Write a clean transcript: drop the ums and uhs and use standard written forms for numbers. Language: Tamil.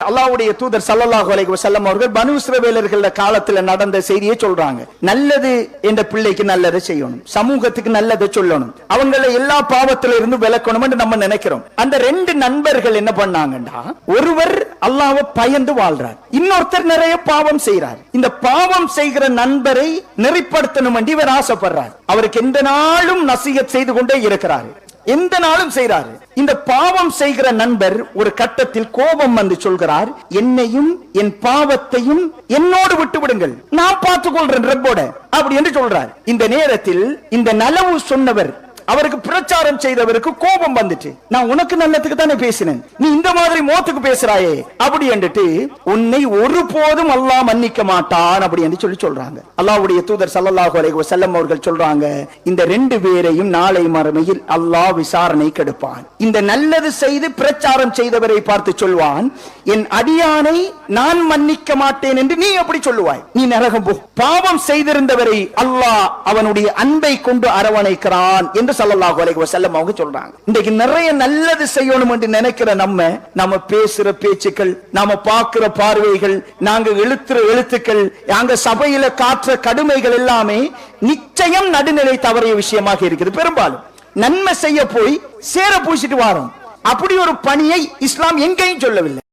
அல்லாஹ்வுடைய தூதர் ஸல்லல்லாஹு அலைஹி வஸல்லம் அவர்கள் பனு இஸ்ரவேலர்கள காலத்துல நடந்த செய்தியை சொல்றாங்க. நல்லது என்ற பிள்ளைக்கு நல்லதை செய்யணும், சமூகத்துக்கு நல்லதை சொல்லணும், அவங்களை எல்லா பாவத்தில இருந்து விலக்கணும் என்று நம்ம நினைக்கிறோம். அந்த ரெண்டு நண்பர்கள் என்ன பண்ணாங்கன்னா, ஒருவர் அல்லாஹ்வை பயந்து வாழ்றார், இன்னொருத்தர் நிறைய பாவம் செய்றார். இந்த பாவம் செய்கிற நண்பரை நெறிப்படுத்தணும் என்று இவர் ஆசைப்படுறார். அவருக்கு எந்த நாளும் நசீஹத் செய்து கொண்டே இருக்கிறார், எந்த நாளும் செய்கிறார். இந்த பாவம் செய்கிற நண்பர் ஒரு கட்டத்தில் கோபம் வந்து சொல்கிறார், என்னையும் என் பாவத்தையும் என்னோடு விட்டு விடுங்கள், நான் பார்த்துக் கொள்றேன் ரப்போட அப்படி என்று சொல்றார். இந்த நேரத்தில் இந்த நலவு சொன்னவர், அவருக்கு பிரச்சாரம் செய்தவருக்கு கோபம் வந்துட்டு, நான் உனக்கு நல்லதுக்கு தானே பேசினேன், நீ இந்த மாதிரி மோத்துக்கு பேசுறாயே அப்படி என்றுட்டு, உன்னை ஒருபோதும் அல்லாஹ் மன்னிக்க மாட்டான் அப்படி என்று சொல்றாங்க. அல்லாஹ்வுடைய தூதர் ஸல்லல்லாஹு அலைஹி வஸல்லம் அவர்கள் சொல்றாங்க, இந்த ரெண்டு பேரையும் நாளை மறுமையில் அல்லாஹ் விசாரணை கெடுப்பான். இந்த நல்லது செய்து பிரச்சாரம் செய்தவரை பார்த்து சொல்வான், என் அடியானை நான் மன்னிக்க மாட்டேன் என்று நீ எப்படி சொல்லுவாய், நீ நரகம் போ. பாவம் செய்திருந்தவரை அல்லாஹ் அவனுடைய அன்பை கொண்டு அரவணைக்கிறான் என்று ஸல்லல்லாஹு அலைஹி வஸல்லம் அவங்க சொல்றாங்க. இன்னைக்கு நிறைய நல்லது செய்யணும் என்று நினைக்கிற நம்ம பேசுற பேச்சுக்கள், நாம பார்க்கிற பார்வைகள், நாங்க எழுத்துற எழுத்துக்கள், நாங்க சபையில காற்ற கடுமைகள் எல்லாமே நிச்சயம் நடுநிலை தவறிய விஷயமாக இருக்குது. பெரும்பாலும் நன்மை செய்ய போய் சேர பூசிட்டு வாரோம். அப்படி ஒரு பணியை இஸ்லாம் எங்கேயும் சொல்லவில்லை.